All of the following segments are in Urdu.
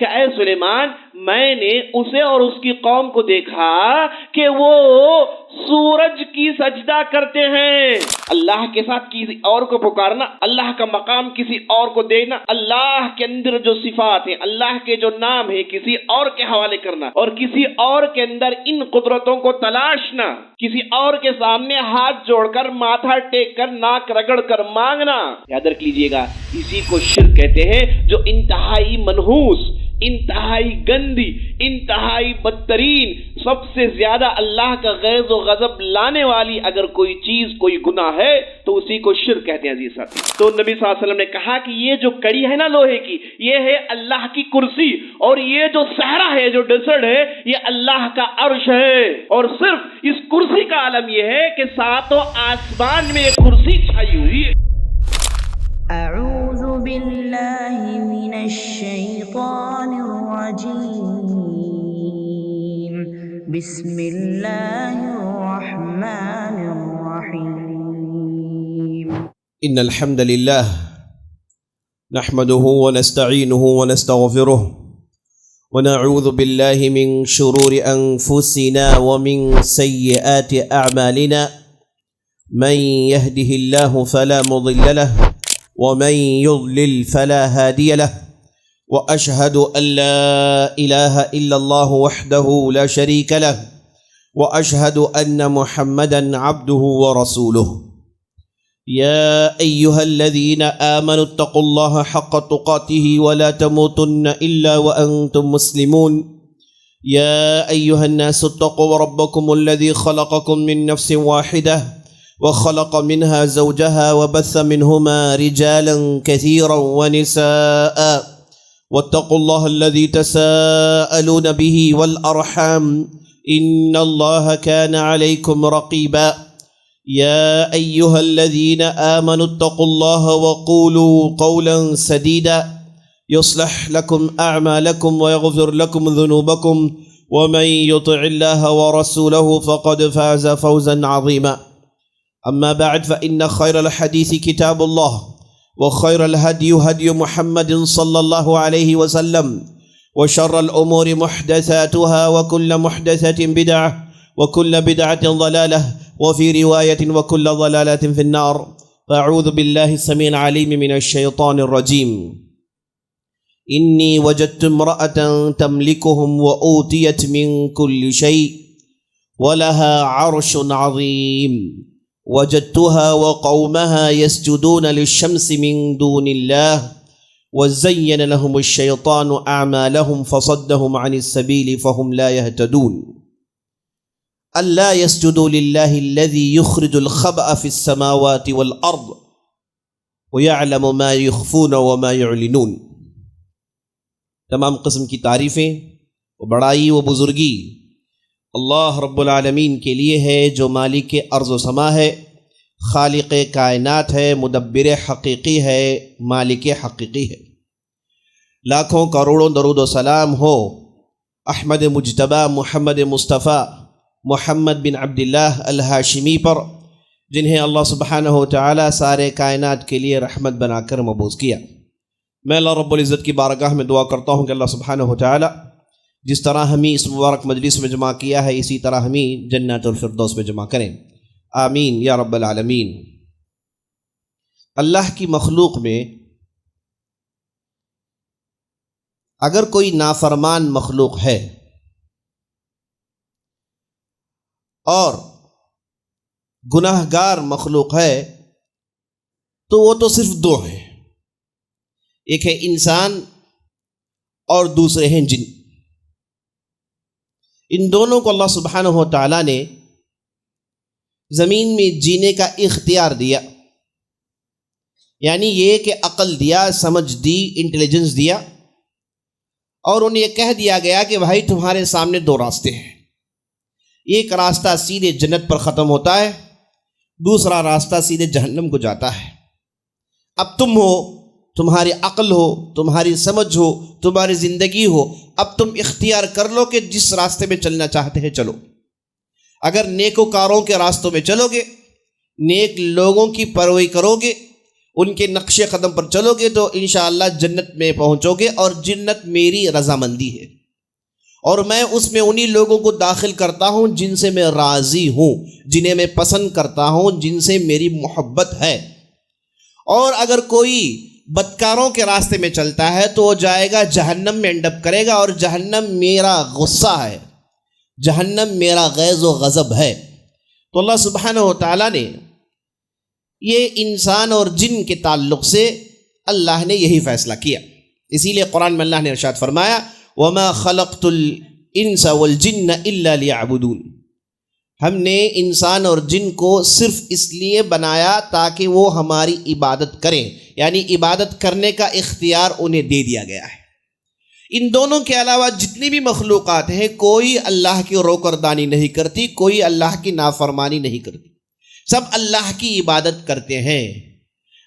کہ اے سلیمان میں نے اسے اور اس کی قوم کو دیکھا کہ وہ سورج کی سجدہ کرتے ہیں۔ اللہ کے ساتھ کسی اور کو پکارنا، اللہ کا مقام کسی اور کو دینا، اللہ کے اندر جو صفات ہیں، اللہ کے جو نام ہیں کسی اور کے حوالے کرنا، اور کسی اور کے اندر ان قدرتوں کو تلاشنا، کسی اور کے سامنے ہاتھ جوڑ کر، ماتھا ٹیک کر، ناک رگڑ کر مانگنا، یاد رکھ لیجئے گا اسی کو شرک کہتے ہیں، جو انتہائی منحوس، انتہائی گندی، انتہائی بدترین، سب سے زیادہ اللہ کا غیظ و غضب لانے والی اگر کوئی چیز، کوئی گناہ ہے تو اسی کو شرک کہتے ہیں عزیز ساتھی۔ تو نبی صلی اللہ علیہ وسلم نے کہا کہ یہ جو کڑی ہے نا لوہے کی، یہ ہے اللہ کی کرسی، اور یہ جو صحرا ہے، جو ڈیزرٹ ہے، یہ اللہ کا عرش ہے، اور صرف اس کرسی کا عالم یہ ہے کہ ساتوں آسمان میں ایک کرسی چھائی ہوئی ہے۔ اعوذ باللہ من الشیطان الرجیم، بسم اللہ الرحمن الرحیم۔ ان الحمد للہ نحمده ونستعینه ونستغفره ونعوذ باللہ من شرور انفسنا ومن سیئات اعمالنا، من يهده الله فلا مضل له ومن يضلل فلا هادي له، وأشهد أن لا إله إلا الله وحده لا شريك له، وأشهد أن محمدا عبده ورسوله۔ يا أيها الذين آمنوا اتقوا الله حق تقاته ولا تموتن إلا وأنتم مسلمون۔ يا أيها الناس اتقوا ربكم الذي خلقكم من نفس واحدة وخلق منها زوجها وبث منهما رجالا كثيرا ونساء، واتقوا الله الذي تساءلون به والأرحام إن الله كان عليكم رقيبا۔ يا أيها الذين آمنوا اتقوا الله وقولوا قولا سديدا يصلح لكم أعمالكم ويغفر لكم ذنوبكم، ومن يطع الله ورسوله فقد فاز فوزا عظيما۔ أما بعد فإن خير الحديث كتاب الله، وخير الهدي هدي محمد صلى الله عليه وسلم، وشر الأمور محدثاتها، وكل محدثة بدعة، وكل بدعة ضلالة، وفي رواية وكل ضلالة في النار۔ فأعوذ بالله السميع العليم من الشيطان الرجيم۔ إني وجدت امرأة تملكهم وأوتيت من كل شيء ولها عرش عظيم، وجدتها وقومها يسجدون للشمس من دون الله، وزين لهم الشيطان أعمالهم فصدهم عن السبيل فهم لا يهتدون۔ ألا يسجدوا لله الذي يخرج الخبأ في السماوات والأرض ويعلم ما يخفون وما يعلنون۔ تمام قسم کی تعریفیں و بڑائی و بزرگی اللہ رب العالمین کے لیے ہے، جو مالک ارض و سما ہے، خالق کائنات ہے، مدبر حقیقی ہے، مالک حقیقی ہے۔ لاکھوں کروڑوں درود و سلام ہو احمد مجتبی محمد مصطفیٰ محمد بن عبداللہ الہاشمی پر، جنہیں اللہ سبحانہ و تعالی سارے کائنات کے لیے رحمت بنا کر مبعوث کیا۔ میں اللہ رب العزت کی بارگاہ میں دعا کرتا ہوں کہ اللہ سبحانہ و تعالی جس طرح ہمیں اس مبارک مجلس میں جمع کیا ہے، اسی طرح ہمیں جنت الفردوس میں جمع کریں، آمین یا رب العالمین۔ اللہ کی مخلوق میں اگر کوئی نافرمان مخلوق ہے اور گناہ گار مخلوق ہے تو وہ تو صرف دو ہیں، ایک ہے انسان اور دوسرے ہیں جن۔ ان دونوں کو اللہ سبحانہ و تعالیٰ نے زمین میں جینے کا اختیار دیا، یعنی یہ کہ عقل دیا، سمجھ دی، انٹیلیجنس دیا، اور انہیں یہ کہہ دیا گیا کہ بھائی تمہارے سامنے دو راستے ہیں، ایک راستہ سیدھے جنت پر ختم ہوتا ہے، دوسرا راستہ سیدھے جہنم کو جاتا ہے۔ اب تم ہو، تمہاری عقل ہو، تمہاری سمجھ ہو، تمہاری زندگی ہو، اب تم اختیار کر لو کہ جس راستے میں چلنا چاہتے ہیں چلو۔ اگر نیکوکاروں کے راستوں میں چلو گے، نیک لوگوں کی پیروی کرو گے، ان کے نقش قدم پر چلو گے تو انشاءاللہ جنت میں پہنچو گے، اور جنت میری رضامندی ہے، اور میں اس میں انہی لوگوں کو داخل کرتا ہوں جن سے میں راضی ہوں، جنہیں میں پسند کرتا ہوں، جن سے میری محبت ہے۔ اور اگر کوئی بدکاروں کے راستے میں چلتا ہے تو وہ جائے گا جہنم میں اینڈ اپ کرے گا، اور جہنم میرا غصہ ہے، جہنم میرا غیظ و غضب ہے۔ تو اللہ سبحانہ و تعالیٰ نے یہ انسان اور جن کے تعلق سے اللہ نے یہی فیصلہ کیا۔ اسی لیے قرآن میں اللہ نے ارشاد فرمایا وَمَا خَلَقْتُ الْإِنسَ وَالْجِنَّ إِلَّا لِيَعْبُدُونَ، ہم نے انسان اور جن کو صرف اس لیے بنایا تاکہ وہ ہماری عبادت کریں، یعنی عبادت کرنے کا اختیار انہیں دے دیا گیا ہے۔ ان دونوں کے علاوہ جتنی بھی مخلوقات ہیں کوئی اللہ کی روکردانی نہیں کرتی، کوئی اللہ کی نافرمانی نہیں کرتی، سب اللہ کی عبادت کرتے ہیں۔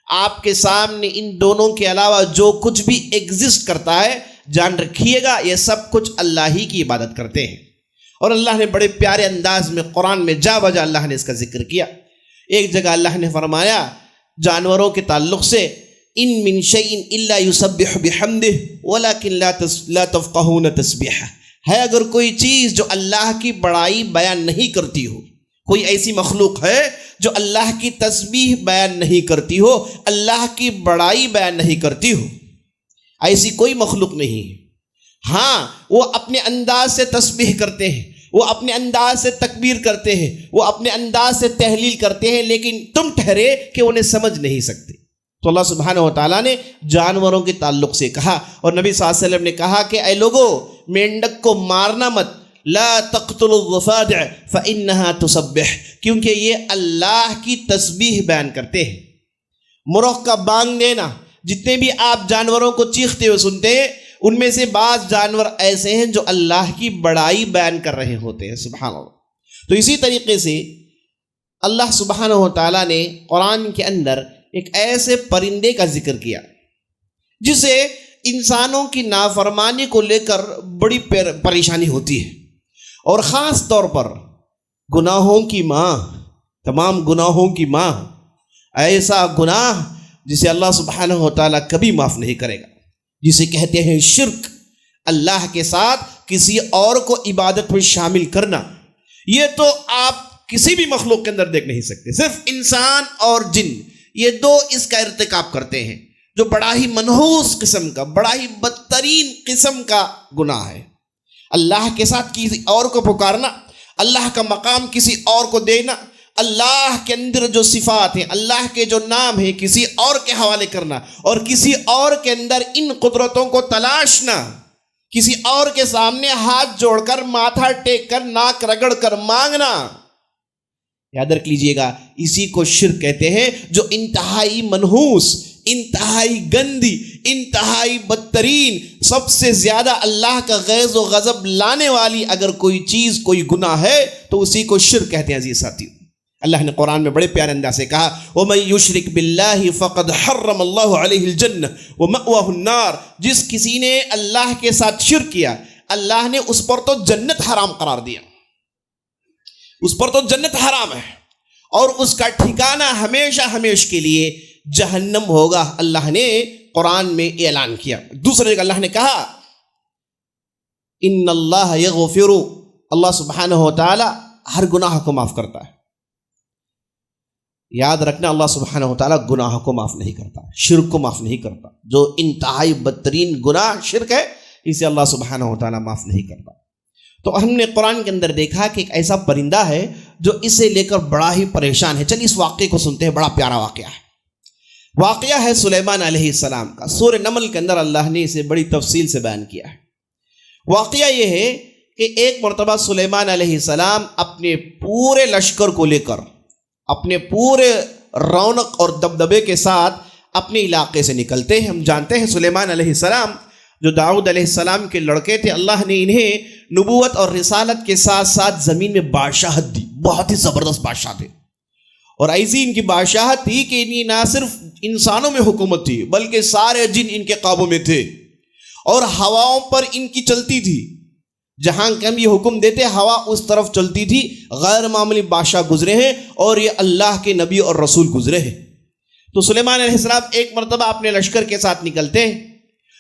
آپ کے سامنے ان دونوں کے علاوہ جو کچھ بھی ایگزسٹ کرتا ہے، جان رکھیے گا یہ سب کچھ اللہ ہی کی عبادت کرتے ہیں۔ اور اللہ نے بڑے پیارے انداز میں قرآن میں جا بجا اللہ نے اس کا ذکر کیا۔ ایک جگہ اللہ نے فرمایا جانوروں کے تعلق سے ان من شیء الا یسبح بحمدہ ولکن لا تفقہون تسبیحہ، ہے اگر کوئی چیز جو اللہ کی بڑائی بیان نہیں کرتی ہو، کوئی ایسی مخلوق ہے جو اللہ کی تسبیح بیان نہیں کرتی ہو، اللہ کی بڑائی بیان نہیں کرتی ہو، ایسی کوئی مخلوق نہیں ہے۔ ہاں وہ اپنے انداز سے تسبیح کرتے ہیں، وہ اپنے انداز سے تکبیر کرتے ہیں، وہ اپنے انداز سے تحلیل کرتے ہیں، لیکن تم ٹھہرے کہ انہیں سمجھ نہیں سکتے۔ تو اللہ سبحانہ و تعالیٰ نے جانوروں کے تعلق سے کہا، اور نبی صلی اللہ علیہ وسلم نے کہا کہ اے لوگو مینڈک کو مارنا مت، لا تقتلوا الضفادع فإنها تسبح، کیونکہ یہ اللہ کی تسبیح بیان کرتے ہیں۔ مرغ کا بانگ دینا، جتنے بھی آپ جانوروں کو چیختے ہوئے سنتے ہیں ان میں سے بعض جانور ایسے ہیں جو اللہ کی بڑائی بیان کر رہے ہوتے ہیں، سبحان اللہ۔ تو اسی طریقے سے اللہ سبحانہ و تعالیٰ نے قرآن کے اندر ایک ایسے پرندے کا ذکر کیا جسے انسانوں کی نافرمانی کو لے کر بڑی پریشانی ہوتی ہے، اور خاص طور پر گناہوں کی ماں، تمام گناہوں کی ماں، ایسا گناہ جسے اللہ سبحانہ و تعالیٰ کبھی معاف نہیں کرے گا، جسے کہتے ہیں شرک، اللہ کے ساتھ کسی اور کو عبادت میں شامل کرنا۔ یہ تو آپ کسی بھی مخلوق کے اندر دیکھ نہیں سکتے، صرف انسان اور جن یہ دو اس کا ارتکاب کرتے ہیں، جو بڑا ہی منحوس قسم کا، بڑا ہی بدترین قسم کا گناہ ہے۔ اللہ کے ساتھ کسی اور کو پکارنا، اللہ کا مقام کسی اور کو دینا، اللہ کے اندر جو صفات ہیں، اللہ کے جو نام ہیں کسی اور کے حوالے کرنا، اور کسی اور کے اندر ان قدرتوں کو تلاشنا، کسی اور کے سامنے ہاتھ جوڑ کر، ماتھا ٹیک کر، ناک رگڑ کر مانگنا، یاد رکھ لیجئے گا اسی کو شرک کہتے ہیں، جو انتہائی منحوس، انتہائی گندی، انتہائی بدترین، سب سے زیادہ اللہ کا غیظ و غضب لانے والی اگر کوئی چیز، کوئی گناہ ہے تو اسی کو شرک کہتے ہیں۔ عزیز ساتھیو، اللہ نے قرآن میں بڑے پیارے انداز سے کہا وَمَن يُشْرِكْ بِاللَّهِ فَقَدْ حَرَّمَ اللَّهُ عَلَيْهِ الْجَنَّةَ وَمَأْوَاهُ النَّارُ، جس کسی نے اللہ کے ساتھ شرک کیا اللہ نے اس پر تو جنت حرام قرار دیا، اس پر تو جنت حرام ہے، اور اس کا ٹھکانہ ہمیشہ ہمیشہ کے لیے جہنم ہوگا، اللہ نے قرآن میں اعلان کیا۔ دوسرے جگہ اللہ نے کہا ان اللہ یغفر، اللہ سبحانہ و تعالی ہر گناہ کو معاف کرتا ہے۔ یاد رکھنا اللہ سبحانہ و تعالیٰ گناہ کو معاف نہیں کرتا، شرک کو معاف نہیں کرتا، جو انتہائی بدترین گناہ شرک ہے اسے اللہ سبحانہ و تعالیٰ معاف نہیں کرتا۔ تو ہم نے قرآن کے اندر دیکھا کہ ایک ایسا پرندہ ہے جو اسے لے کر بڑا ہی پریشان ہے۔ چلیے اس واقعے کو سنتے ہیں، بڑا پیارا واقعہ ہے۔ واقعہ ہے سلیمان علیہ السلام کا، سورہ نمل کے اندر اللہ نے اسے بڑی تفصیل سے بیان کیا ہے۔ واقعہ یہ ہے کہ ایک مرتبہ سلیمان علیہ السلام اپنے پورے لشکر کو لے کر، اپنے پورے رونق اور دبدبے کے ساتھ اپنے علاقے سے نکلتے ہیں۔ ہم جانتے ہیں سلیمان علیہ السلام جو داؤد علیہ السلام کے لڑکے تھے، اللہ نے انہیں نبوت اور رسالت کے ساتھ ساتھ زمین میں بادشاہت دی، بہت ہی زبردست بادشاہ تھے، اور ایسی ان کی بادشاہت تھی کہ انہیں نہ صرف انسانوں میں حکومت تھی بلکہ سارے جن ان کے قابو میں تھے، اور ہواؤں پر ان کی چلتی تھی، جہاں کہ ہم یہ حکم دیتے ہوا اس طرف چلتی تھی۔ غیر معمولی بادشاہ گزرے ہیں اور یہ اللہ کے نبی اور رسول گزرے ہیں۔ تو سلیمان علیہ السلام ایک مرتبہ اپنے لشکر کے ساتھ نکلتے ہیں،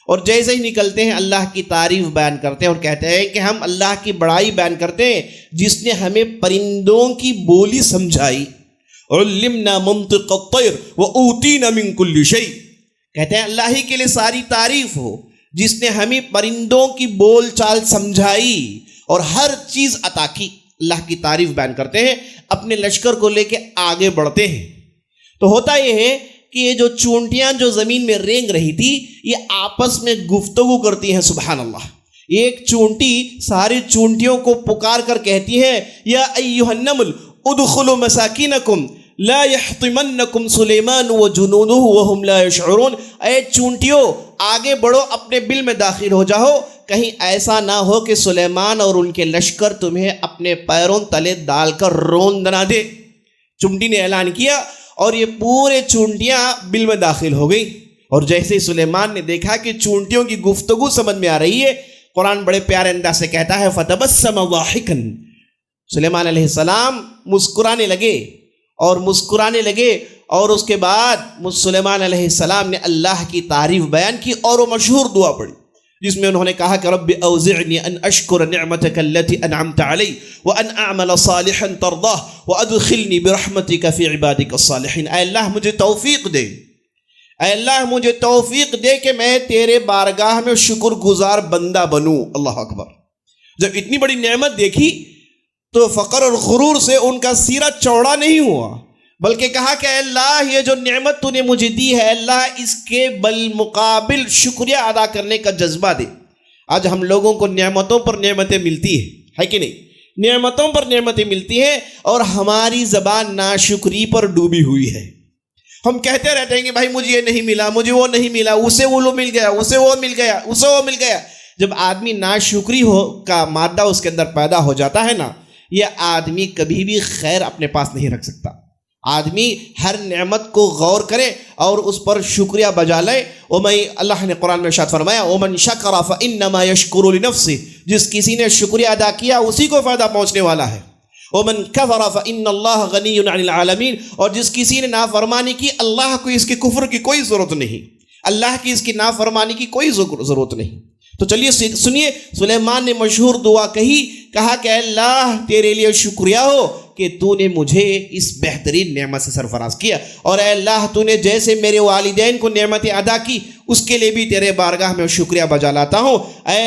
اور جیسے ہی نکلتے ہیں اللہ کی تعریف بیان کرتے ہیں اور کہتے ہیں کہ ہم اللہ کی بڑائی بیان کرتے ہیں جس نے ہمیں پرندوں کی بولی سمجھائی، علمنا منطق الطیر واوتینا من کل شیء، کہتے ہیں اللہ ہی کے لیے ساری تعریف ہو جس نے ہمیں پرندوں کی بول چال سمجھائی اور ہر چیز عطا کی۔ اللہ کی تعریف بیان کرتے ہیں، اپنے لشکر کو لے کے آگے بڑھتے ہیں۔ تو ہوتا یہ ہے کہ یہ جو چونٹیاں جو زمین میں رینگ رہی تھی یہ آپس میں گفتگو کرتی ہیں، سبحان اللہ۔ ایک چونٹی ساری چونٹیوں کو پکار کر کہتی ہے، یا ایھا النمل ادخلوا مساکینکم لا یحطمنکم سلیمان وجنودہ وہم لا یشعرون، اے چونٹیوں آگے بڑھو، اپنے بل میں داخل ہو جاؤ، کہیں ایسا نہ ہو کہ سلیمان اور ان کے لشکر تمہیں اپنے پیروں تلے ڈال کر روند نہ دے۔ چونٹی نے اعلان کیا اور یہ پورے چونٹیاں بل میں داخل ہو گئی، اور جیسے ہی سلیمان نے دیکھا کہ چونٹیوں کی گفتگو سمجھ میں آ رہی ہے، قرآن بڑے پیارے انداز سے کہتا ہے فَتَبَسَّمَ ضَاحِكًا، سلیمان علیہ السلام مسکرانے لگے اور اس کے بعد سلیمان علیہ السلام نے اللہ کی تعریف بیان کی اور وہ مشہور دعا پڑھی جس میں انہوں نے کہا کہ رب اوزعنی ان اشکر نعمتک التي انعمت علی وان اعمل صالحا ترضاه وادخلنی برحمتک فی عبادک الصالحین، اے اللہ مجھے توفیق دے، اے اللہ مجھے توفیق دے کہ میں تیرے بارگاہ میں شکر گزار بندہ بنوں۔ اللہ اکبر۔ جب اتنی بڑی نعمت دیکھی تو فقر اور غرور سے ان کا سینہ چوڑا نہیں ہوا، بلکہ کہا کہ اے اللہ یہ جو نعمت تو نے مجھے دی ہے اللہ اس کے بالمقابل شکریہ ادا کرنے کا جذبہ دے۔ آج ہم لوگوں کو نعمتوں پر نعمتیں ملتی ہے کہ نہیں؟ نعمتوں پر نعمتیں ملتی ہیں اور ہماری زبان ناشکری پر ڈوبی ہوئی ہے۔ ہم کہتے رہتے ہیں کہ بھائی مجھے یہ نہیں ملا، مجھے وہ نہیں ملا، اسے وہ مل گیا، اسے وہ مل گیا، اسے وہ مل گیا۔ جب آدمی ناشکری کا مادہ اس کے اندر پیدا ہو جاتا ہے نا، یہ آدمی کبھی بھی خیر اپنے پاس نہیں رکھ سکتا۔ آدمی ہر نعمت کو غور کرے اور اس پر شکریہ بجا لے۔ اللہ نے قرآن میں ارشاد فرمایا وَمَنْ شَكَرَ فَإِنَّمَا يَشْكُرُ لِنَفْسِهِ، جس کسی نے شکریہ ادا کیا اسی کو فائدہ پہنچنے والا ہے۔ وَمَنْ كَفَرَ فَإِنَّ اللَّهَ غَنِيٌّ عَنِ الْعَالَمِينَ، اور جس کسی نے نافرمانی کی اللہ کو اس کے کفر کی کوئی ضرورت نہیں، اللہ کی اس کی نافرمانی کی کوئی ضرورت نہیں۔ تو چلیے سنیے، سلیمان نے مشہور دعا کہا کہ اے اللہ تیرے لیے شکریہ ہو کہ تو نے مجھے اس بہترین نعمت سے سرفراز کیا، اور اے اللہ تو نے جیسے میرے والدین کو نعمتیں ادا کی اس کے لیے بھی تیرے بارگاہ میں شکریہ بجا لاتا ہوں۔ اے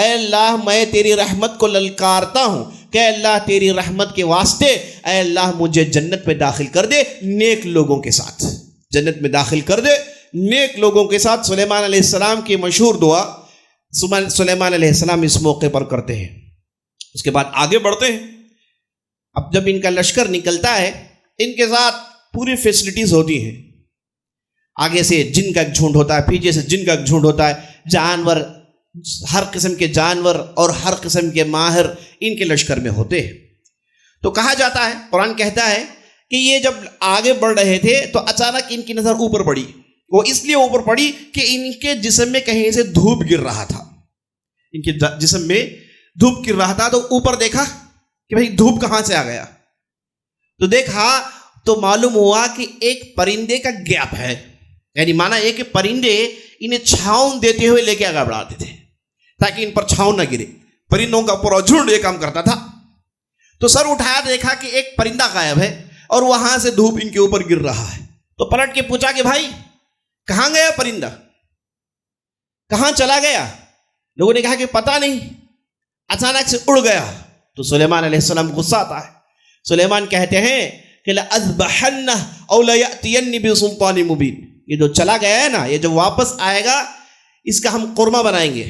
اللہ میں تیری رحمت کو للکارتا ہوں کہ اے اللہ تیری رحمت کے واسطے اے اللہ مجھے جنت میں داخل کر دے نیک لوگوں کے ساتھ، جنت میں داخل کر دے نیک لوگوں کے ساتھ۔ سلیمان علیہ السلام کی مشہور دعا سلیمان علیہ السلام اس موقع پر کرتے ہیں۔ اس کے بعد آگے بڑھتے ہیں۔ اب جب ان کا لشکر نکلتا ہے ان کے ساتھ پوری فیسلٹیز ہوتی ہیں، آگے سے جن کا ایک جھنڈ ہوتا ہے، پیچھے سے جن کا ایک جھنڈ ہوتا ہے، جانور، ہر قسم کے جانور اور ہر قسم کے ماہر ان کے لشکر میں ہوتے ہیں۔ تو کہا جاتا ہے، قرآن کہتا ہے کہ یہ جب آگے بڑھ رہے تھے تو اچانک ان کی نظر اوپر پڑی، وہ اس لیے اوپر پڑی کہ ان کے جسم میں کہیں سے دھوپ گر رہا تھا، ان کے جسم میں دھوپ گر رہا تھا۔ تو اوپر دیکھا کہ بھئی دھوپ کہاں سے آ گیا، تو دیکھا تو معلوم ہوا کہ ایک پرندے کا گیپ ہے، یعنی مانا یہ کہ پرندے انہیں چھاؤں دیتے ہوئے لے کے آگے بڑھاتے تھے تاکہ ان پر چھاؤں نہ گرے۔ پرندوں کا پورا جھنڈ یہ کام کرتا تھا۔ تو سر اٹھایا دیکھا کہ ایک پرندہ غائب ہے اور وہاں سے دھوپ ان کے اوپر گر رہا ہے۔ تو پلٹ کے پوچھا کہ بھائی کہاں گیا پرندہ، کہاں چلا گیا؟ لوگوں نے کہا کہ پتہ نہیں، اچانک سے اڑ گیا۔ تو سلیمان علیہ السلام غصہ آتا ہے۔ سلیمان کہتے ہیں کہ لَأَذْبَحَنَّهُ أَوْ لَيَأْتِيَنِّ بِسُلْطَانٍ مُبِينٍ، یہ جو چلا گیا ہے نا، یہ جو واپس آئے گا اس کا ہم قورمہ بنائیں گے،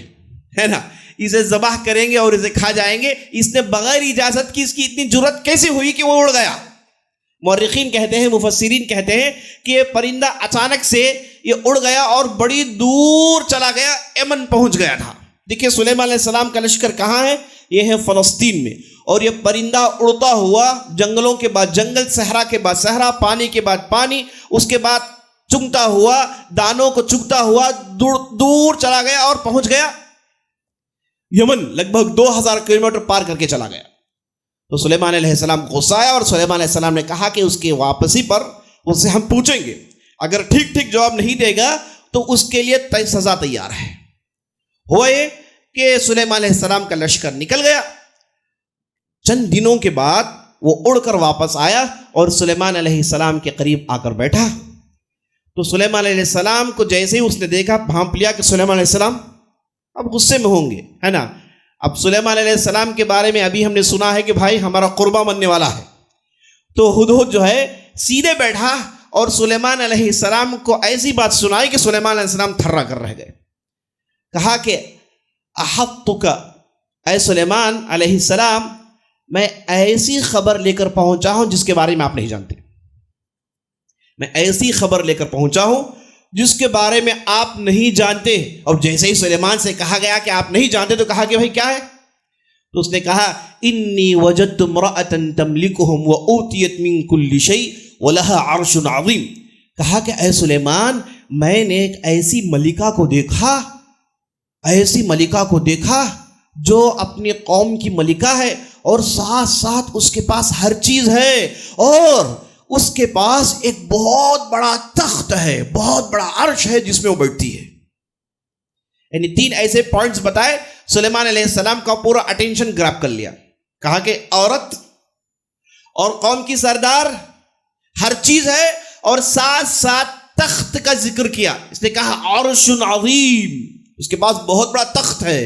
ہے نا، اسے ذبح کریں گے اور اسے کھا جائیں گے۔ اس نے بغیر اجازت کی اس کی اتنی جرأت کیسے ہوئی کہ وہ اڑ گیا؟ مورخین کہتے ہیں، مفسرین کہتے ہیں کہ یہ پرندہ اچانک سے یہ اڑ گیا اور بڑی دور چلا گیا، یمن پہنچ گیا تھا۔ دیکھیں سلیمان علیہ السلام کا لشکر کہاں ہے؟ یہ ہے فلسطین میں، اور یہ پرندہ اڑتا ہوا جنگلوں کے بعد جنگل، صحرا کے بعد صحرا، پانی کے بعد پانی، اس کے بعد چگتا ہوا، دانوں کو چگتا ہوا دور چلا گیا اور پہنچ گیا یمن، لگ بھگ 2000 کلومیٹر پار کر کے چلا گیا۔ تو سلیمان علیہ السلام غصہ آیا اور سلیمان علیہ السلام نے کہا کہ اس کے واپسی پر اس سے ہم پوچھیں گے، اگر ٹھیک ٹھیک جواب نہیں دے گا تو اس کے لیے سزا تیار ہے۔ ہوا یہ کہ سلیمان علیہ السلام کا لشکر نکل گیا، چند دنوں کے بعد وہ اڑ کر واپس آیا اور سلیمان علیہ السلام کے قریب آ کر بیٹھا۔ تو سلیمان علیہ السلام کو جیسے ہی اس نے دیکھا، بھانپ لیا کہ سلیمان علیہ السلام اب غصے میں ہوں گے، ہے نا۔ اب سلیمان علیہ السلام کے بارے میں ابھی ہم نے سنا ہے کہ بھائی ہمارا قربہ بننے والا ہے، تو ہدہد جو ہے سیدھے بیٹھا اور سلیمان علیہ السلام کو ایسی بات سنائی کہ سلیمان علیہ السلام تھرا کر رہ گئے۔ کہا کہ احطک، اے سلیمان علیہ السلام، میں ایسی خبر لے کر پہنچا ہوں جس کے بارے میں آپ نہیں جانتے، میں ایسی خبر لے کر پہنچا ہوں جس کے بارے میں آپ نہیں جانتے۔ اور جیسے ہی سلیمان سے کہا گیا کہ آپ نہیں جانتے تو کہا کہ بھائی کیا ہے؟ تو اس نے کہا انی وجدت امرأة تملکہم وأوتیت من کل شیء ولها عرش عظیم۔ کہا کہ اے سلیمان، میں نے ایک ایسی ملکہ کو دیکھا، ایسی ملکہ کو دیکھا جو اپنی قوم کی ملکہ ہے اور ساتھ ساتھ اس کے پاس ہر چیز ہے، اور اس کے پاس ایک بہت بڑا تخت ہے، بہت بڑا عرش ہے جس میں وہ بیٹھتی ہے۔ یعنی 3 ایسے پوائنٹس بتائے، سلیمان علیہ السلام کا پورا اٹینشن گراب کر لیا۔ کہا کہ عورت اور قوم کی سردار، ہر چیز ہے، اور ساتھ ساتھ تخت کا ذکر کیا۔ اس نے کہا عرش عظیم، اس کے پاس بہت بڑا تخت ہے۔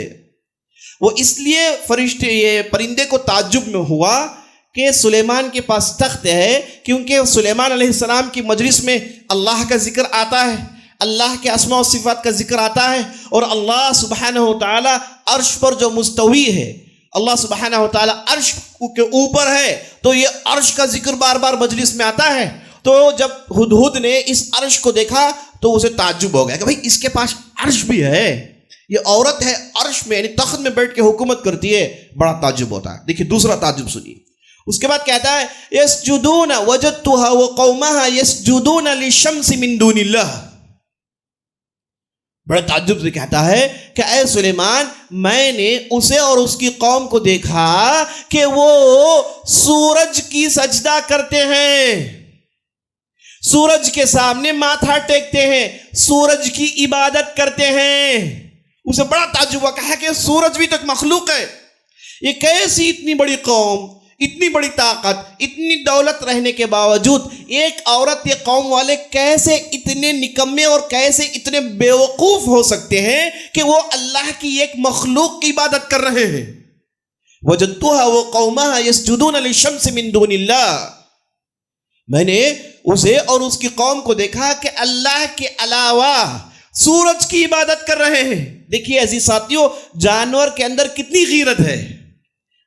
وہ اس لیے فرشتے یہ پرندے کو تعجب میں ہوا کہ سلیمان کے پاس تخت ہے، کیونکہ سلیمان علیہ السلام کی مجلس میں اللہ کا ذکر آتا ہے، اللہ کے اسماء و صفات کا ذکر آتا ہے، اور اللہ سبحانہ و تعالی عرش پر جو مستوی ہے، اللہ سبحانہ و تعالی عرش کے اوپر ہے، تو یہ عرش کا ذکر بار بار مجلس میں آتا ہے۔ تو جب ہدہد نے اس عرش کو دیکھا تو اسے تعجب ہو گیا کہ بھئی اس کے پاس عرش بھی ہے، یہ عورت ہے عرش میں، یعنی تخت میں بیٹھ کے حکومت کرتی ہے، بڑا تعجب ہوتا ہے۔ دیکھیے دوسرا تعجب سنیے، اس کے بعد کہتا ہے یسجدون وجدتها وقومها یسجدون للشمس من دون اللہ۔ بڑے تعجب سے کہتا ہے کہ اے سلیمان، میں نے اسے اور اس کی قوم کو دیکھا کہ وہ سورج کی سجدہ کرتے ہیں، سورج کے سامنے ماتھا ٹیکتے ہیں، سورج کی عبادت کرتے ہیں۔ اسے بڑا تعجب ہوا، کہا کہ سورج بھی تو ایک مخلوق ہے، یہ کیسی اتنی بڑی قوم، اتنی بڑی طاقت، اتنی دولت رہنے کے باوجود ایک عورت، یہ قوم والے کیسے اتنے نکمے اور کیسے اتنے بیوقوف ہو سکتے ہیں کہ وہ اللہ کی ایک مخلوق کی عبادت کر رہے ہیں۔ وجدتها وقومها يسجدون للشمس من دون اللہ، میں نے اسے اور اس کی قوم کو دیکھا کہ اللہ کے علاوہ سورج کی عبادت کر رہے ہیں۔ دیکھیے عزیز ساتھیوں، جانور کے اندر کتنی غیرت ہے۔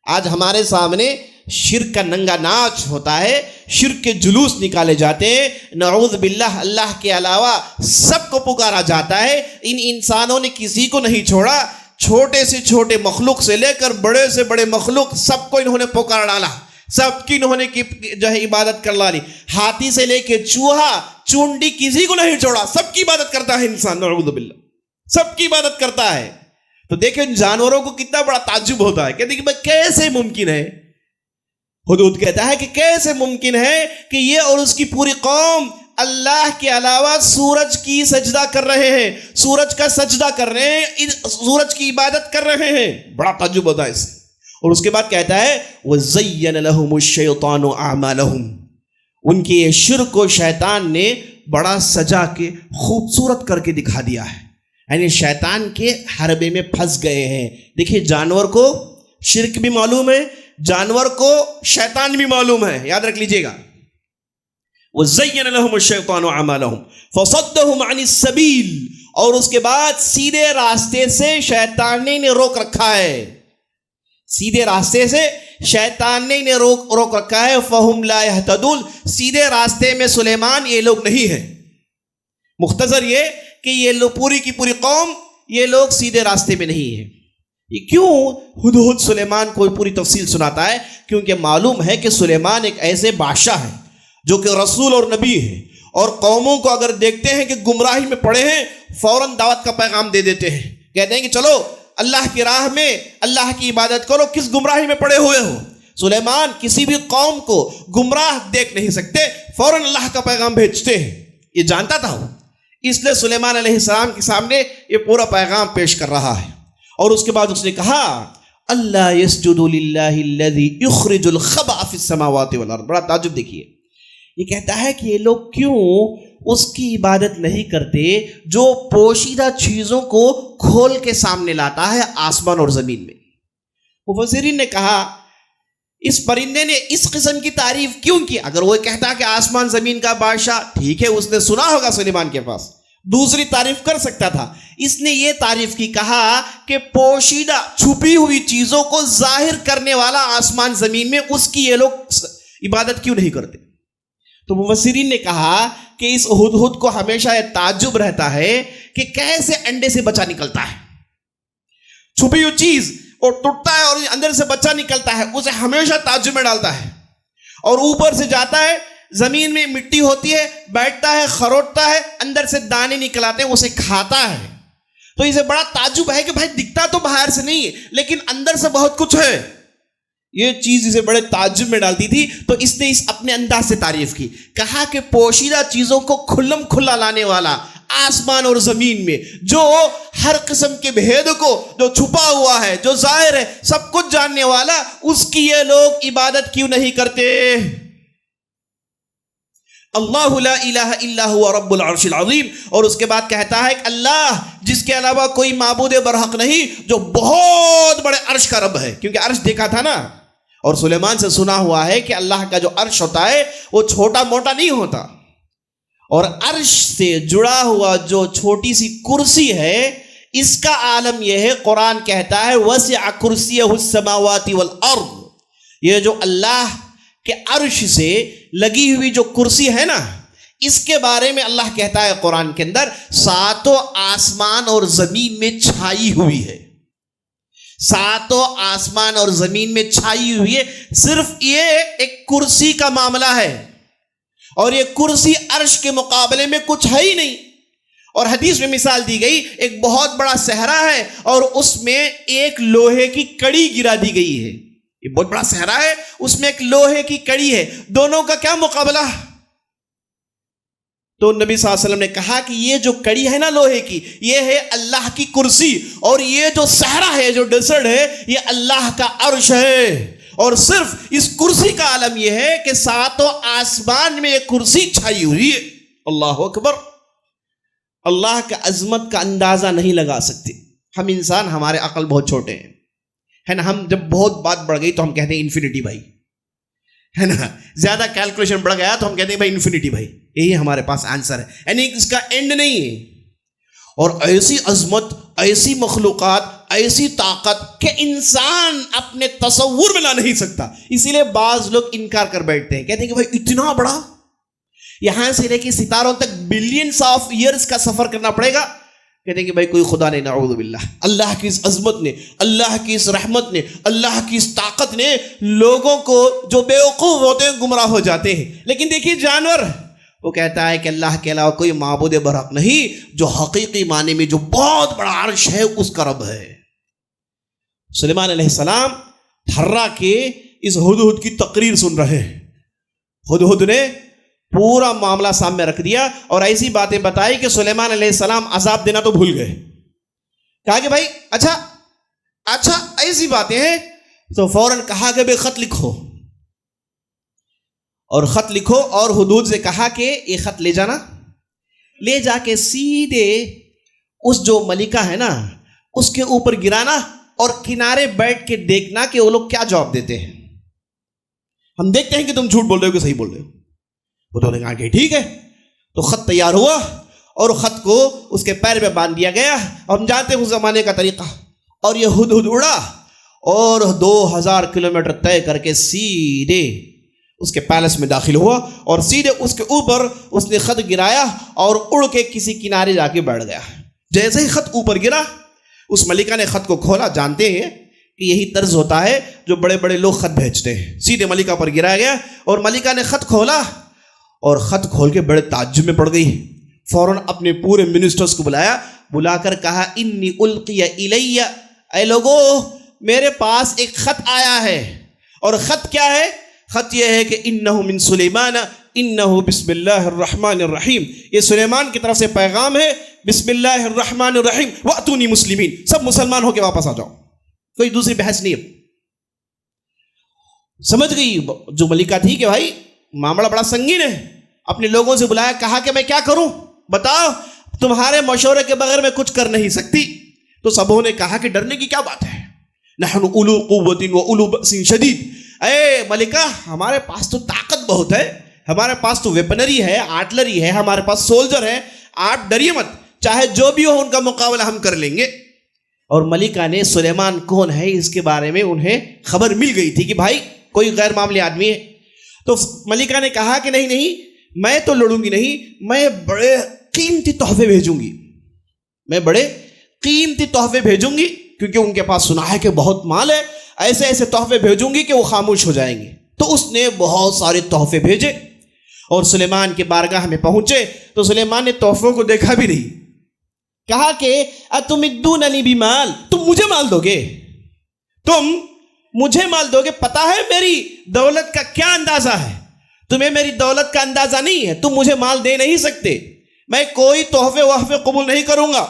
آج ہمارے سامنے شرک کا ننگا ناچ ہوتا ہے، شرک کے جلوس نکالے جاتے ہیں، نعوذ باللہ، اللہ کے علاوہ سب کو پکارا جاتا ہے۔ ان انسانوں نے کسی کو نہیں چھوڑا، چھوٹے سے چھوٹے مخلوق سے لے کر بڑے سے بڑے مخلوق، سب کو انہوں نے پکار ڈالا، سب کی انہوں نے جو ہے عبادت کر لالی۔ ہاتھی سے لے کے چوہا چونڈی، کسی کو نہیں چھوڑا، سب کی عبادت کرتا ہے انسان، نعوذ باللہ، سب کی عبادت کرتا ہے۔ تو دیکھیں ان جانوروں کو کتنا بڑا تعجب ہوتا ہے، کہتے ہیں کہ کیسے ممکن ہے؟ ہدہد کہتا ہے کہ کیسے ممکن ہے کہ یہ اور اس کی پوری قوم اللہ کے علاوہ سورج کی سجدہ کر رہے ہیں، سورج کا سجدہ کر رہے ہیں، سورج کی عبادت کر رہے ہیں۔ بڑا تعجب ہوتا ہے اس سے۔ اور اس کے بعد کہتا ہے وَزَيَّنَ لَهُمُ الشَّيْطَانُ أَعْمَالَهُمْ، ان کے یہ شرک کو شیطان نے بڑا سجا کے خوبصورت کر کے دکھا دیا ہے، یعنی شیطان کے حربے میں پھنس گئے ہیں۔ دیکھیں جانور کو شرک بھی معلوم ہے، جانور کو شیطان بھی معلوم ہے، یاد رکھ لیجئے گا۔ وَزَيَّنَ لَهُمُ الشَّيْطَانُ أَعْمَالَهُمْ فَصَدَّهُمْ عَنِ السَّبِيلِ، اور اس کے بعد سیدھے راستے سے شیطان نے روک رکھا ہے، سیدھے راستے سے شیطان نے روک رکھا ہے۔ فَهُمْ لَا يَهْتَدُونَ، سیدھے راستے میں سلیمان یہ لوگ نہیں ہیں۔ مختصر یہ کہ یہ پوری کی پوری قوم، یہ لوگ سیدھے راستے میں نہیں ہیں۔ یہ کیوں ہدہد سلیمان کو پوری تفصیل سناتا ہے؟ کیونکہ معلوم ہے کہ سلیمان ایک ایسے بادشاہ ہیں جو کہ رسول اور نبی ہیں، اور قوموں کو اگر دیکھتے ہیں کہ گمراہی میں پڑے ہیں، فوراً دعوت کا پیغام دے دیتے ہیں، کہتے ہیں کہ چلو اللہ کی راہ میں اللہ کی عبادت کرو، کس گمراہی میں پڑے ہوئے ہو؟ سلیمان کسی بھی قوم کو گمراہ دیکھ نہیں سکتے، فوراً اللہ کا پیغام بھیجتے ہیں، یہ جانتا تھا وہ، اس لیے سلیمان علیہ السلام کے سامنے یہ پورا پیغام پیش کر رہا ہے۔ اور اس کے بعد اس نے کہا اللہ یسجد للہ الذی یخرج الخبأ فی السماوات والارض۔ بڑا تعجب دیکھیے، یہ کہتا ہے کہ یہ لوگ کیوں اس کی عبادت نہیں کرتے جو پوشیدہ چیزوں کو کھول کے سامنے لاتا ہے آسمان اور زمین میں۔ مفسرین نے کہا اس پرندے نے اس قسم کی تعریف کیوں کی؟ اگر وہ کہتا کہ آسمان زمین کا بادشاہ، ٹھیک ہے اس نے سنا ہوگا سلیمان کے پاس، دوسری تعریف کر سکتا تھا، اس نے یہ تعریف کی، کہا کہ پوشیدہ چھپی ہوئی چیزوں کو ظاہر کرنے والا آسمان زمین میں، اس کی یہ لوگ عبادت کیوں نہیں کرتے؟ تو مفسرین نے کہا کہ اس ہدہد کو ہمیشہ یہ تعجب رہتا ہے کہ کیسے انڈے سے بچہ نکلتا ہے، چھپی ہوئی چیز اور ٹوٹتا ہے اور اندر سے بچہ نکلتا ہے، اسے ہمیشہ تعجب میں ڈالتا ہے، اور اوپر سے جاتا ہے، زمین میں مٹی ہوتی ہے، بیٹھتا ہے، خروٹتا ہے، اندر سے دانے نکل آتے ہیں، اسے کھاتا ہے۔ تو اسے بڑا تعجب ہے کہ بھائی دکھتا تو باہر سے نہیں ہے لیکن اندر سے بہت کچھ ہے۔ یہ چیز اسے بڑے تعجب میں ڈالتی تھی، تو اس نے اس اپنے انداز سے تعریف کی، کہا کہ پوشیدہ چیزوں کو کھلم کھلا لانے والا آسمان اور زمین میں، جو ہر قسم کے بھید کو، جو چھپا ہوا ہے، جو ظاہر ہے، سب کچھ جاننے والا، اس کی یہ لوگ عبادت کیوں نہیں کرتے؟ اللہ لا الہ الا هو رب العرش العظیم۔ اور اس کے بعد کہتا ہے کہ اللہ جس کے علاوہ کوئی معبود برحق نہیں، جو بہت بڑے عرش کا رب ہے، کیونکہ عرش دیکھا تھا نا، اور سلیمان سے سنا ہوا ہے کہ اللہ کا جو عرش ہوتا ہے وہ چھوٹا موٹا نہیں ہوتا، اور عرش سے جڑا ہوا جو چھوٹی سی کرسی ہے، اس کا عالم یہ ہے، قرآن کہتا ہے وسع کرسیہ السماوات والارض، یہ جو اللہ کہ عرش سے لگی ہوئی جو کرسی ہے نا، اس کے بارے میں اللہ کہتا ہے قرآن کے اندر ساتوں آسمان اور زمین میں چھائی ہوئی ہے، ساتوں آسمان اور زمین میں چھائی ہوئی ہے۔ صرف یہ ایک کرسی کا معاملہ ہے، اور یہ کرسی عرش کے مقابلے میں کچھ ہے ہی نہیں۔ اور حدیث میں مثال دی گئی، ایک بہت بڑا صحرا ہے اور اس میں ایک لوہے کی کڑی گرا دی گئی ہے، یہ بہت بڑا صحرا ہے، اس میں ایک لوہے کی کڑی ہے، دونوں کا کیا مقابلہ؟ تو نبی صلی اللہ علیہ وسلم نے کہا کہ یہ جو کڑی ہے نا لوہے کی، یہ ہے اللہ کی کرسی، اور یہ جو صحرا ہے، جو ڈیزرٹ ہے، یہ اللہ کا عرش ہے۔ اور صرف اس کرسی کا عالم یہ ہے کہ ساتوں آسمان میں یہ کرسی چھائی ہوئی ہے۔ اللہ اکبر۔ اللہ کا عظمت کا اندازہ نہیں لگا سکتے ہم انسان، ہمارے عقل بہت چھوٹے ہیں، ہے نا، ہم جب بہت بات بڑھ گئی تو ہم کہتے ہیں انفینٹی بھائی، ہے نا، زیادہ کیلکولیشن بڑھ گیا تو ہم کہتے ہیں بھائی انفینٹی بھائی، یہی ہمارے پاس آنسر ہے، یعنی اس کا اینڈ نہیں ہے۔ اور ایسی عظمت، ایسی مخلوقات، ایسی طاقت کہ انسان اپنے تصور میں لا نہیں سکتا، اسی لیے بعض لوگ انکار کر بیٹھتے ہیں، کہتے ہیں کہ بھائی اتنا بڑا، یہاں سے لے کے ستاروں تک بلینز آف ایئرز کا سفر کرنا پڑے گا، کہتے ہیں کہ بھائی کوئی خدا نہیں، نعوذ باللہ۔ اللہ کی اس عظمت نے، اللہ کی اس رحمت نے، اللہ کی اس طاقت نے لوگوں کو جو بے وقوف ہوتے ہیں گمراہ ہو جاتے ہیں۔ لیکن دیکھیے جانور، وہ کہتا ہے کہ اللہ کے علاوہ کوئی معبود برحق نہیں، جو حقیقی معنی میں جو بہت بڑا عرش ہے اس کا رب ہے۔ سلیمان علیہ السلام تھرا کے اس ہدہد کی تقریر سن رہے ہیں، ہدہد نے پورا معاملہ سامنے رکھ دیا اور ایسی باتیں بتائی کہ سلیمان علیہ السلام عذاب دینا تو بھول گئے، کہا کہ بھائی اچھا ایسی باتیں ہیں، تو فوراً کہا کہ بھائی خط لکھو، اور خط لکھو، اور ہدہد سے کہا کہ یہ خط لے جانا، لے جا کے سیدھے اس جو ملکہ ہے نا اس کے اوپر گرانا، اور کنارے بیٹھ کے دیکھنا کہ وہ لوگ کیا جواب دیتے ہیں، ہم دیکھتے ہیں کہ تم جھوٹ بول رہے ہو کہ صحیح بول رہے ہو۔ وہ نے کہا کہ ٹھیک ہے، تو خط تیار ہوا اور خط کو اس کے پیر پہ باندھ دیا گیا، اور ہم جانتے ہیں اس زمانے کا طریقہ، اور یہ ہدہد اڑا اور 2000 کلومیٹر طے کر کے سیدھے اس کے پیلس میں داخل ہوا، اور سیدھے اس کے اوپر اس نے خط گرایا اور اڑ کے کسی کنارے جا کے بیٹھ گیا۔ جیسے ہی خط اوپر گرا، اس ملکہ نے خط کو کھولا، جانتے ہیں کہ یہی طرز ہوتا ہے جو بڑے بڑے لوگ خط بھیجتے ہیں، سیدھے ملکہ پر گرایا گیا، اور ملکہ نے خط کھولا، اور خط کھول کے بڑے تعجب میں پڑ گئی، فوراً اپنے پورے منسٹرز کو بلا کر کہا انی القی الی، اے لوگو میرے پاس ایک خط آیا ہے، اور خط کیا ہے؟ خط یہ ہے کہ انہو من سلیمان انہو بسم اللہ الرحمن الرحیم، یہ سلیمان کی طرف سے پیغام ہے، بسم اللہ الرحمن الرحیم واتونی مسلمین، سب مسلمان ہو کے واپس آ جاؤ، کوئی دوسری بحث نہیں ہے۔ سمجھ گئی جو ملکہ تھی کہ بھائی معاملہ بڑا سنگین ہے، اپنے لوگوں سے بلایا، کہا کہ میں کیا کروں، بتاؤ، تمہارے مشورے کے بغیر میں کچھ کر نہیں سکتی۔ تو سبوں نے کہا کہ ڈرنے کی کیا بات ہے، نحن اولو قوت و اولو بأس شدید، اے ملکہ ہمارے پاس تو طاقت بہت ہے، ہمارے پاس تو ویپنری ہے، آرٹلری ہے، ہمارے پاس سولجر ہے، آپ ڈریے مت، چاہے جو بھی ہو ان کا مقابلہ ہم کر لیں گے۔ اور ملکہ نے سلیمان کون ہے اس کے بارے میں انہیں خبر مل گئی تھی کہ بھائی کوئی غیر معمولی آدمی ہے۔ تو ملکہ نے کہا کہ نہیں نہیں، میں تو لڑوں گی نہیں، میں بڑے قیمتی تحفے بھیجوں گی، میں بڑے قیمتی تحفے بھیجوں گی، کیونکہ ان کے پاس سنا ہے کہ بہت مال ہے، ایسے ایسے تحفے بھیجوں گی کہ وہ خاموش ہو جائیں گے۔ تو اس نے بہت سارے تحفے بھیجے اور سلیمان کے بارگاہ میں پہنچے تو سلیمان نے تحفوں کو دیکھا بھی نہیں، کہا کہ اتمدوننی بمال، تم مجھے مال دو گے، تم مجھے مال دو گے، پتا ہے میری دولت کا کیا اندازہ ہے، تمہیں میری دولت کا اندازہ نہیں ہے، تم مجھے مال دے نہیں سکتے، میں کوئی تحفے وحفے قبول نہیں کروں گا،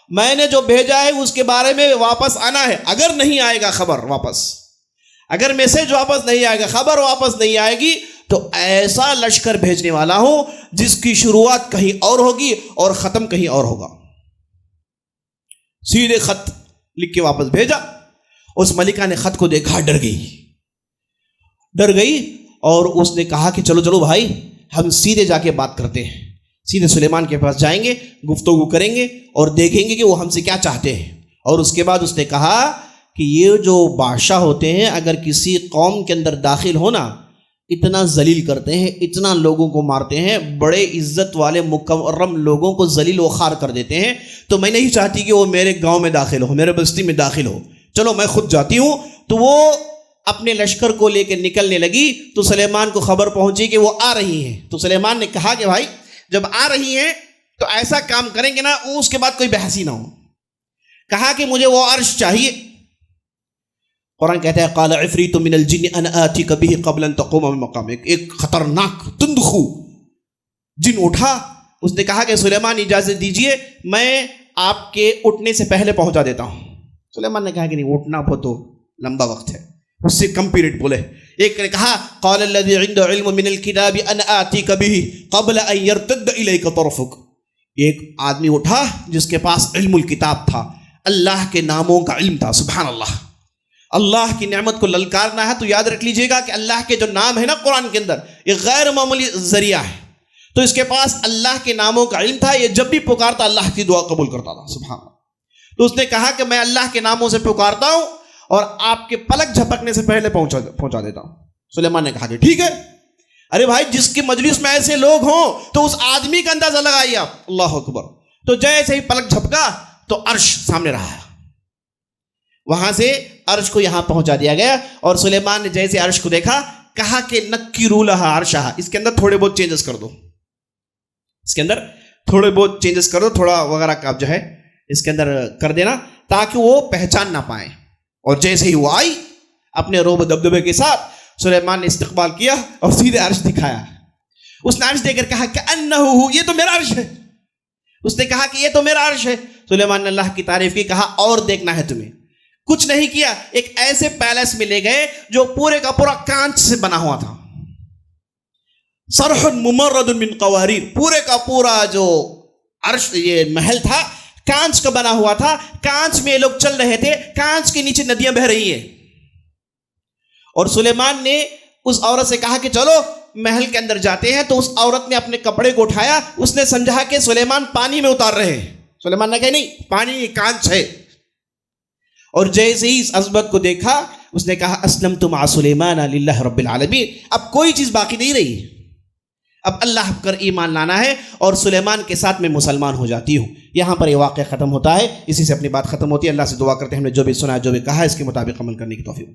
میں نے جو بھیجا ہے اس کے بارے میں واپس آنا ہے، اگر نہیں آئے گا خبر واپس، اگر میسج واپس نہیں آئے گا، خبر واپس نہیں آئے گی، تو ایسا لشکر بھیجنے والا ہوں جس کی شروعات کہیں اور ہوگی اور ختم کہیں اور ہوگا۔ سیدھے خط لکھ کے واپس بھیجا۔ اس ملکہ نے خط کو دیکھا، ڈر گئی اور اس نے کہا کہ چلو چلو بھائی، ہم سیدھے جا کے بات کرتے ہیں، سیدھے سلیمان کے پاس جائیں گے، گفتگو کریں گے اور دیکھیں گے کہ وہ ہم سے کیا چاہتے ہیں۔ اور اس کے بعد اس نے کہا کہ یہ جو بادشاہ ہوتے ہیں اگر کسی قوم کے اندر داخل ہونا، اتنا ذلیل کرتے ہیں، اتنا لوگوں کو مارتے ہیں، بڑے عزت والے مکرم لوگوں کو ذلیل و خوار کر دیتے ہیں، تو میں نہیں چاہتی کہ وہ میرے گاؤں میں داخل ہو، میرے بستی میں داخل ہو، چلو میں خود جاتی ہوں۔ تو وہ اپنے لشکر کو لے کے نکلنے لگی تو سلیمان کو خبر پہنچی کہ وہ آ رہی ہیں۔ تو سلیمان نے کہا کہ بھائی جب آ رہی ہیں تو ایسا کام کریں گے نا، اس کے بعد کوئی بحث ہی نہ ہو۔ کہا کہ مجھے وہ عرش چاہیے۔ قرآن کہتا ہے قال عفریت من الجن انا آتیک بہ قبل ان تقوم من مقامک، ایک خطرناک تندخو جن اٹھا، اس نے کہا کہ سلیمان اجازت دیجئے میں آپ کے اٹھنے سے پہلے پہنچا دیتا ہوں۔ سلیمان نے کہا کہ نہیں، اٹھنا بہت لمبا وقت ہے، اس سے کم پیریڈ بولے۔ ایک نے کہا قال الذی عنده علم من الکتاب انا آتیک بہ قبل ان یرتد الیک طرفک، ایک آدمی اٹھا جس کے پاس علم الکتاب تھا، اللہ کے ناموں کا علم تھا۔ سبحان اللہ، اللہ کی نعمت کو للکارنا ہے تو یاد رکھ لیجئے گا کہ اللہ کے جو نام ہے نا قرآن کے اندر، یہ غیر معمولی ذریعہ ہے، تو اس کے پاس اللہ کے ناموں کا علم تھا، یہ جب بھی پکارتا اللہ کی دعا قبول کرتا تھا۔ سبحان اللہ۔ تو اس نے کہا کہ میں اللہ کے ناموں سے پکارتا ہوں اور آپ کے پلک جھپکنے سے پہلے پہنچا دیتا ہوں۔ سلیمان نے کہا کہ ٹھیک ہے۔ ارے بھائی جس کی مجلس میں ایسے لوگ ہوں تو اس آدمی کا اندازہ لگائیے آپ، اللہ اکبر۔ تو جیسے ہی پلک جھپکا تو عرش سامنے رہا، وہاں سے عرش کو یہاں پہنچا دیا گیا۔ اور سلیمان نے جیسے عرش کو دیکھا کہا کہ نکروا لہا عرشہا، اس کے اندر تھوڑے بہت چینجز کر دو، اس کے اندر تھوڑے بہت چینجز کر دو، تھوڑا وغیرہ کا جو ہے اس کے اندر کر دینا تاکہ وہ پہچان نہ پائیں۔ اور جیسے ہی وہ آئی اپنے روب دبدبے کے ساتھ، سلیمان نے استقبال کیا اور سیدھے عرش دکھایا۔ اس نے عرش دے کر کہا کہ انہو، یہ تو میرا عرش ہے۔ اس نے کہا کہ یہ تو میرا عرش ہے۔ سلیمان نے اللہ کی تعریف کی، کہا اور دیکھنا ہے تمہیں۔ کچھ نہیں کیا، ایک ایسے پیلس میں لے گئے جو پورے کا پورا کانچ سے بنا ہوا تھا، صرح ممرد من قواریر، پورے کا پورا جو عرش یہ محل تھا کانچ کا بنا ہوا تھا، کانچ میں لوگ چل رہے تھے، کانچ کے نیچے ندیاں بہہ رہی ہیں۔ اور سلیمان نے اس عورت سے کہا کہ چلو محل کے اندر جاتے ہیں۔ تو اس عورت نے اپنے کپڑے کو اٹھایا، اس نے سمجھا کہ سلیمان پانی میں اتار رہے ہیں۔ سلیمان نے کہا نہیں، پانی کانچ ہے۔ اور جیسے ہی اس عظمت کو دیکھا اس نے کہا اسلمت مع سلیمان للہ رب العالمین، اب کوئی چیز باقی نہیں رہی، اب اللہ پر ایمان لانا ہے اور سلیمان کے ساتھ میں مسلمان ہو جاتی ہوں۔ یہاں پر یہ واقعہ ختم ہوتا ہے، اسی سے اپنی بات ختم ہوتی ہے۔ اللہ سے دعا کرتے ہیں ہم نے جو بھی سنا ہے، جو بھی کہا ہے، اس کے مطابق عمل کرنے کی توفیق۔